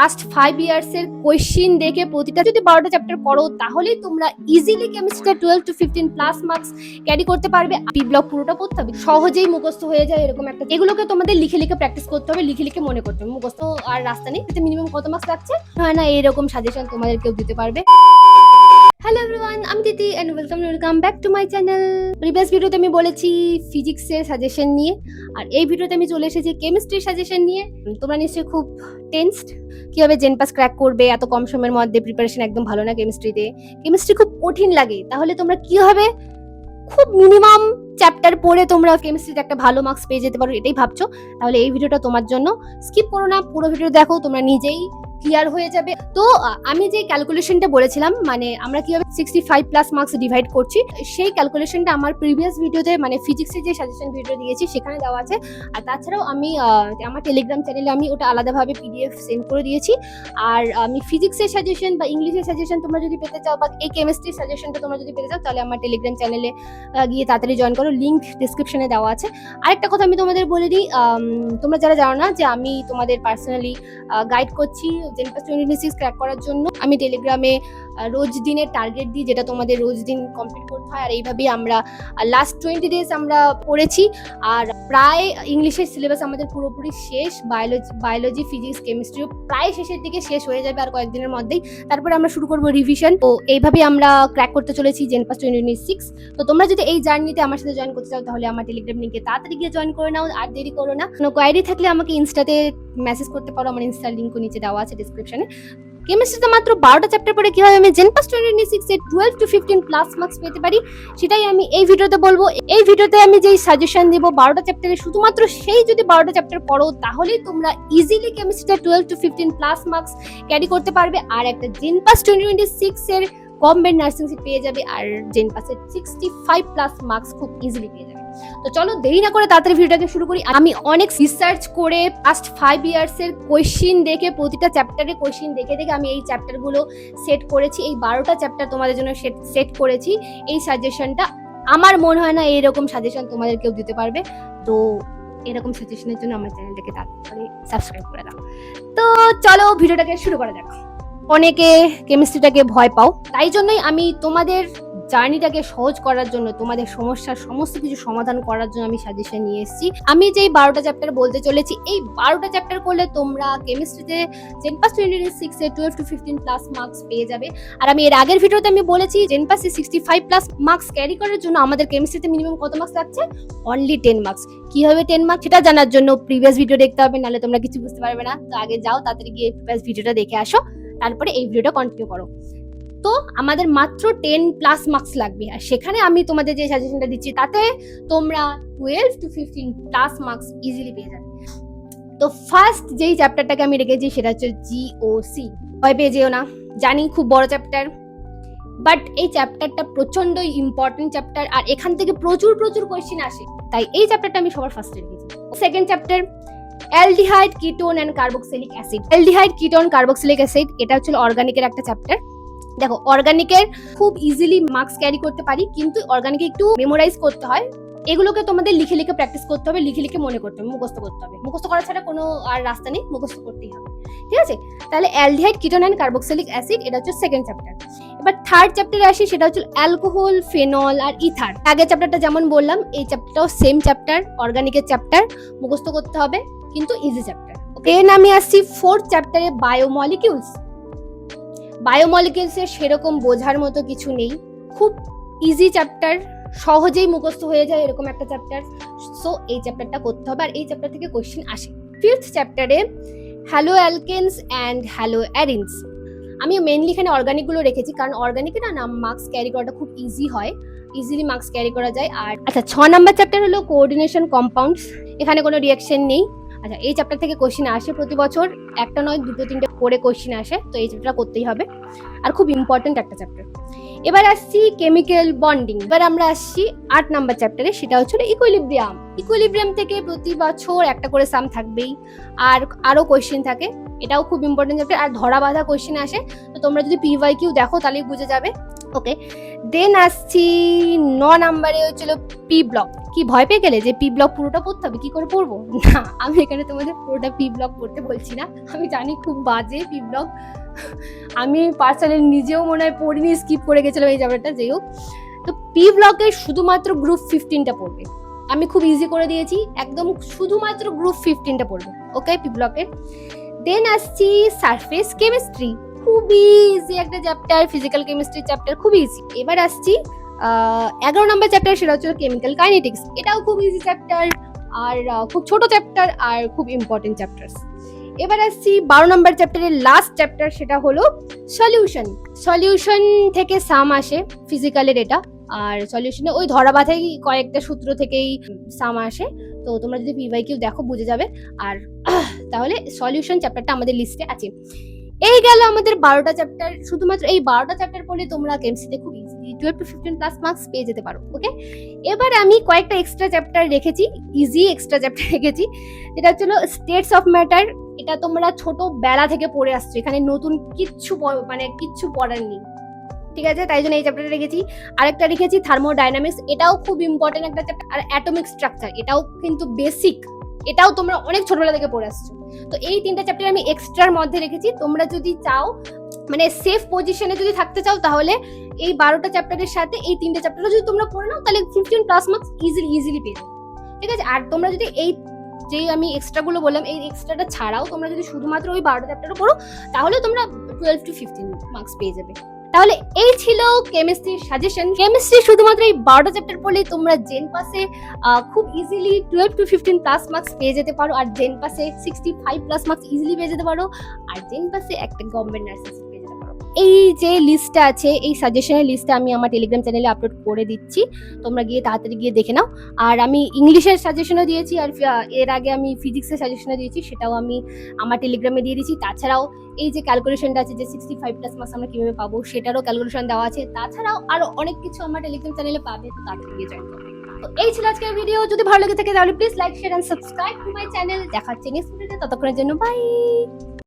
Last 5 years এর question দেখে প্রতিটা যদি 12টা চ্যাপ্টার পড়ো তাহলেই তোমরা ইজিলি কেমিস্ট্রিতে 12 to 15 প্লাস মার্কস ক্যারি করতে পারবে। পি ব্লক পুরোটা পড়তে হবে, সহজেই মুখস্থ হয়ে যায় এরকম একটা। এগুলোকে তোমাদের লিখে লিখে প্র্যাকটিস করতে হবে, লিখে লিখে মনে করতে হবে। মুখস্থ আর রাস্তা নেই, এতে মিনিমাম কত মার্কস লাগছে হয় না এরকম সাজেশন তোমাদের কেউ দিতে পারবে। হ্যালো এভরিওয়ান, আমি Diti and welcome back to my channel. Previous ভিডিওতে আমি বলেছি ফিজিক্সের সাজেশন নিয়ে, আর এই ভিডিওতে আমি চলে এসেছি কেমিস্ট্রির সাজেশন নিয়ে। তোমরা নিশ্চয়ই খুব টেনসড কিভাবে জেনপাস ক্র্যাক করবে, এত কম সময়ের মধ্যে প্রিপারেশন একদম ভালো না কেমিস্ট্রিতে। কেমিস্ট্রি খুব কঠিন লাগে, তাহলে তোমরা কিভাবে খুব মিনিমাম চ্যাপ্টার পড়ে তোমরা কেমিস্ট্রিতে একটা ভালো মার্কস পেয়ে যেতে পারো এটাই ভাবছো, তাহলে এই ভিডিওটা তোমার জন্য। স্কিপ করো না, পুরো ভিডিও দেখো, তোমরা নিজেই ক্লিয়ার হয়ে যাবে। তো আমি যে ক্যালকুলেশনটা বলেছিলাম, মানে আমরা কিভাবে 65 প্লাস মার্কস ডিভাইড করছি, সেই ক্যালকুলেশনটা আমার প্রিভিয়াস ভিডিওতে মানে ফিজিক্সের যে সাজেশন ভিডিও দিয়েছি সেখানে দেওয়া আছে। আর তাছাড়াও আমি আমার টেলিগ্রাম চ্যানেলে আমি ওটা আলাদাভাবে পিডিএফ সেন্ড করে দিয়েছি। আর আমি ফিজিক্সের সাজেশন বা ইংলিশের সাজেশন তোমরা যদি পেতে চাও, বা এই কেমিস্ট্রির সাজেশনটা তোমরা যদি পেতে চাও, তাহলে আমার টেলিগ্রাম চ্যানেলে গিয়ে তাড়াতাড়ি জয়েন করো, লিঙ্ক ডিসক্রিপশনে দেওয়া আছে। আরেকটা কথা আমি তোমাদের বলে দিই, তোমরা যারা জানো না যে আমি তোমাদের পার্সোনালি গাইড করছি জেনপাস 2026 ক্র্যাক করার জন্য। আমি টেলিগ্রামে রোজ দিনের টার্গেট দিই, যেটা তোমাদের রোজ দিন কমপ্লিট করতে হয়। আর এইভাবেই আমরা লাস্ট 20 ডেজ আমরা পড়েছি, আর প্রায় ইংলিশের সিলেবাস আমাদের পুরোপুরি শেষ। বায়োলজি ফিজিক্স কেমিস্ট্রিও প্রায় শেষের দিকে শেষ হয়ে যাবে আর কয়েকদিনের মধ্যেই। তারপরে আমরা শুরু করবো রিভিশন। তো এইভাবেই আমরা ক্র্যাক করতে চলেছি জেনপাস 2026। তো তোমরা যদি এই জার্নিতে আমার সাথে জয়েন করতে চাও, তাহলে আমার টেলিগ্রাম লিঙ্কে তাড়াতাড়ি গিয়ে জয়েন করে নাও, আর দেরি করো না। কোনো কোয়ারি থাকলে আমাকে ইনস্টাতে মেসেজ করতে পারো, আমার ইনস্টার লিঙ্কও নিচে দেওয়া আছে ডিসক্রিপশনে। কেমিস্ট্রিতে মাত্র 12টা চ্যাপ্টার পড়ে কিভাবে আমি জেনপাস 2026 এ 12 to 15 প্লাস মার্কস পেতে পারি, সেটাই আমি এই ভিডিওতে বলবো। এই ভিডিওতে আমি যেই সাজেশন দেব 12টা চ্যাপ্টারে, শুধুমাত্র সেই যদি 12টা চ্যাপ্টার পড়ো তাহলেই তোমরা ইজিলি কেমিস্ট্রিতে 12 to 15 প্লাস মার্কস ক্যারি করতে পারবে, আর একটা জেনপাস 2026 এর কমব্যাট নার্সিং সিট পেয়ে যাবে, আর জেনপাসের 65 প্লাস মার্কস খুব ইজিলি পেয়ে যাবে। তো চলো দেরি না করে তাড়াতাড়ি ভিডিওটাকে শুরু করি। আমি অনেক রিসার্চ করে লাস্ট 5 ইয়ার্স এর কোয়েশ্চেন দেখে, প্রতিটা চ্যাপ্টারে কোয়েশ্চেন দেখে দেখে আমি এই চ্যাপ্টারগুলো সেট করেছি। এই 12টা চ্যাপ্টার তোমাদের জন্য সেট করেছি এই সাজেশনটা। আমার মনে হয় না এরকম সাজেশন তোমাদের কেউ দিতে পারবে। তো এরকম সাজেশনের জন্য আমার চ্যানেলটাকে তাড়াতাড়ি সাবস্ক্রাইব করে দাও। তো চলো ভিডিওটাকে শুরু করা যাক। অনেকে কেমিস্ট্রিটাকে ভয় পাও, তাই জন্যই আমি তোমাদের জার্নিটাকে সহজ করার জন্য, তোমাদের সমস্যার সমস্ত কিছু সমাধান করার জন্য আমি সাজেশন নিয়ে এসেছি। আমি যেই 12টা চ্যাপ্টার বলতে চলেছি, এই 12টা চ্যাপ্টার করলে তোমরা কেমিস্ট্রিতে জেনপাস 2026 এ 12 to 15 প্লাস মার্কস পেয়ে যাবে। আর আমি এর আগের ভিডিওতে আমি বলেছি জেনপাসে 65 প্লাস মার্কস ক্যারি করার জন্য আমাদের কেমিস্ট্রিতে মিনিমাম কত মার্কস লাগছে, অনলি 10 মার্কস। কিভাবে 10 মার্কস সেটা জানার জন্য প্রিভিয়াস ভিডিও দেখতে হবে, নাহলে তোমরা কিছু বুঝতে পারবে না। তো আগে যাও, তাড়াতাড়ি গিয়ে প্রিভিয়াস ভিডিওটা দেখে আসো, তারপরে এই ভিডিওটা কন্টিনিউ করো। তো আমাদের মাত্র 10 প্লাস মার্কস লাগবে, আর সেখানে আমি তোমাদের যে সাজেশনটা দিচ্ছি তাতে তোমরা 12 to 15 প্লাস মার্কস ইজিলি পেয়ে যাবে। তো ফার্স্ট যেই চ্যাপ্টারটাকে আমি রেখেছি সেটা হচ্ছে জিওসি। ভয় পেয়ে যেও না, জানি খুব বড় চ্যাপ্টার, বাট এই চ্যাপ্টারটা প্রচন্ড ইম্পর্টেন্ট চ্যাপ্টার, আর এখান থেকে প্রচুর কোয়েশ্চেন আসে, তাই এই চ্যাপ্টারটা আমি সবার ফার্স্টে রেখেছি। Second chapter aldehyde ketone and carboxylic acid. Aldehyde ketone carboxylic acid, এটা হচ্ছে অর্গানিকের একটা চ্যাপ্টার। দেখো, অর্গানিকের খুব ইজিলি মার্কস ক্যারি করতে পারি, কিন্তু অর্গানিকে একটু মেমোরাইজ করতে হয়। এগুলোকে তোমাদের লিখে লিখে প্র্যাকটিস করতে হবে, লিখে লিখে মনে করতে হবে, মুখস্থ করতে হবে। মুখস্থ করা ছাড়া কোনো আর রাস্তা নেই, মুখস্থ করতেই হবে, ঠিক আছে? তাহলে aldehyde ketone and carboxylic acid, এটা হচ্ছে সেকেন্ড চ্যাপ্টার। এবার থার্ড চ্যাপ্টারে আসি, সেটা হচ্ছে অ্যালকোহল, ফেনল আর ইথার। আগের চ্যাপ্টারটা যেমন বললাম, এই চ্যাপ্টারটাও সেম চ্যাপ্টার, অর্গানিকের চ্যাপ্টার, মুখস্থ করতে হবে, কিন্তু ইজি চ্যাপ্টার। দেন আমি আসছি ফোর্থ চ্যাপ্টারে বায়োমলিকিউলস। বায়োমলিকিউলসের সেরকম বোঝার মতো কিছু নেই, খুব ইজি চ্যাপ্টার, সহজেই মুখস্থ হয়ে যায় এরকম একটা চ্যাপ্টার। সো এই চ্যাপ্টারটা করতে হবে, আর এই চ্যাপ্টার থেকে কোয়েশ্চেন আসে। ফিফথ চ্যাপ্টারে হ্যালো অ্যালকেনস অ্যান্ড হ্যালো অ্যারিনস। আমি মেনলি এখানে অর্গানিকগুলো রেখেছি, কারণ অর্গানিকে না মার্কস ক্যারি করাটা খুব ইজি হয়, ইজিলি মার্কস ক্যারি করা যায়। আর আচ্ছা, 6 নাম্বার চ্যাপ্টার হলো কোঅর্ডিনেশন কম্পাউন্ডস। এখানে কোনো রিয়াকশন নেই। আচ্ছা, এই চ্যাপ্টার থেকে কোশ্চেন আসে প্রতি বছর, একটা নয় 2-3টে করে কোশ্চেন আসে, তো এই চ্যাপ্টারটা করতেই হবে, আর খুব ইম্পর্টেন্ট একটা চ্যাপ্টার। এবার আসছি কেমিক্যাল বন্ডিং। এবার আমরা আসছি 8 নাম্বার চ্যাপ্টারে, সেটা হচ্ছে ইকুইলিব্রিয়াম। ইকুইলিব্রিয়াম থেকে প্রতি বছর একটা করে সাম থাকবেই, আর আরো কোশ্চেন থাকে, এটাও খুব ইম্পর্টেন্ট চ্যাপ্টার, আর ধরা বাঁধা কোশ্চেন আসে। তো তোমরা যদি PYQ দেখো তাহলেই বুঝে যাবে। ওকে, দেন আসছি 9 নাম্বারে হচ্ছিল পি ব্লক। কি ভয় পেয়ে গেলে যে পি ব্লক পুরোটা পড়তে হবে? কি করে পড়বো? না, আমি এখানে তোমাদের পুরোটা পি ব্লক পড়তে বলছি না। আমি জানি খুব বাজে পি ব্লক, আমি পার্সোনালি নিজেও মনে হয় পড়িনি, স্কিপ করে গেছিলাম এই চ্যাপ্টারটা। যাই হোক, তো পি ব্লকের শুধুমাত্র গ্রুপ 15টা পড়বে। আমি খুব ইজি করে দিয়েছি, একদম শুধুমাত্র গ্রুপ 15টা পড়বে, ওকে, পি ব্লকের। দেন আসছি সারফেস কেমিস্ট্রি, খুবই ইজি একটা চ্যাপ্টার, ফিজিক্যাল কেমিস্ট্রি চ্যাপ্টার, খুব ইজি। এবার আসছি 11 নম্বর চ্যাপ্টার, সেটা হচ্ছে কেমিক্যাল কাইনেটিক্স। এটাও খুব ইজি চ্যাপ্টার, আর খুব ছোট চ্যাপ্টার, আর খুব ইম্পর্টেন্ট চ্যাপ্টার। এবার আসছি 12 নম্বর চ্যাপ্টারের লাস্ট চ্যাপ্টার, সেটা হলো সলিউশন। সলিউশন থেকে সাম আসে ফিজিক্যালের এটা, আর সলিউশনে ওই ধরাবাঁধাই কয়েকটা সূত্র থেকেই সাম আসে। তো তোমরা যদি পিওয়াইকিউ দেখো বুঝে যাবে। আর তাহলে সলিউশন চ্যাপ্টারটা আমাদের লিস্টে আছে। এই গেল আমাদের 12টা চ্যাপ্টার। শুধুমাত্র এই 12টা চ্যাপ্টার পড়লে তোমরা কেমিস্ট্রিতে খুব ইজিলি 12 to 15 প্লাস মার্কস পেয়ে যেতে পারো, ওকে। এবার আমি কয়েকটা এক্সট্রা চ্যাপ্টার রেখেছি, ইজি এক্সট্রা চ্যাপ্টার রেখেছি, যেটা হচ্ছে স্টেটস অফ ম্যাটার। এটা তোমরা ছোটবেলা থেকে পড়ে আসছো, এখানে নতুন কিচ্ছু মানে কিচ্ছু পড়ার নেই, ঠিক আছে, তাই জন্য এই চ্যাপ্টারটা রেখেছি। আরেকটা রেখেছি থার্মোডাইনামিক্স, এটাও খুব ইম্পর্টেন্ট একটা চ্যাপ্টার। আর অ্যাটমিক স্ট্রাকচার, এটাও কিন্তু বেসিক, এটাও তোমরা অনেক ছোটবেলা থেকে পড়ে আসছো। তো এই 3টা চ্যাপ্টার আমি এক্সট্রার মধ্যে রেখেছি। তোমরা যদি চাও, মানে সেফ পজিশনে যদি থাকতে চাও, তাহলে এই 12টা চ্যাপ্টারের সাথে এই 3টে চ্যাপ্টারও যদি তোমরা পড়ে নাও, তাহলে 15 প্লাস মার্কস ইজিলি পেয়ে যাবে, ঠিক আছে। আর তোমরা যদি এই যে আমি এক্সট্রা গুলো বললাম, এই এক্সট্রাটা ছাড়াও তোমরা যদি শুধুমাত্র ওই 12টা চ্যাপ্টারও পড়ো, তাহলে তোমরা 12 to 15 মার্কস পেয়ে যাবে। তাহলে এই ছিল কেমিস্ট্রির সাজেশন। কেমিস্ট্রি শুধুমাত্র এই 12টা চ্যাপ্টার পড়লেই তোমরা জেন পাসে খুব ইজিলি 12 to 15 প্লাস মার্কস পেয়ে যেতে পারো, আর জেন পাসে 65 প্লাস মার্কস ইজিলি পেয়ে যেতে পারো, আর জেন পাসে একটা গভর্নমেন্ট নার্সিং পেয়ে যেতে পারো। এই যে লিস্টটা আছে, এই সাজেশনের লিস্টটা আমি আমার টেলিগ্রাম চ্যানেলে আপলোড করে দিচ্ছি, তোমরা গিয়ে তাড়াতাড়ি গিয়ে দেখে নাও। আর আমি ইংলিশের সাজেশনও দিয়েছি, আর এর আগে আমি ফিজিক্সের সাজেশনও দিয়েছি, সেটাও আমি আমার টেলিগ্রামে দিয়ে দিচ্ছি। তাছাড়াও এই যে ক্যালকুলেশনটা আছে, যে 65 প্লাস মার্কস আমরা কিভাবে পাবো, সেটারও ক্যালকুলেশন দেওয়া আছে। তাছাড়াও আরো অনেক কিছু আমার টেলিগ্রাম চ্যানেলে পাবে, তো তাড়াতাড়ি গিয়ে জয়েন করবে। তো এই ছিল আজকের ভিডিও। যদি ভালো লেগে থাকে তাহলে please like, share and subscribe to my channel. দেখা হচ্ছে নেক্সট ভিডিওতে, ততক্ষণের জন্য বাই।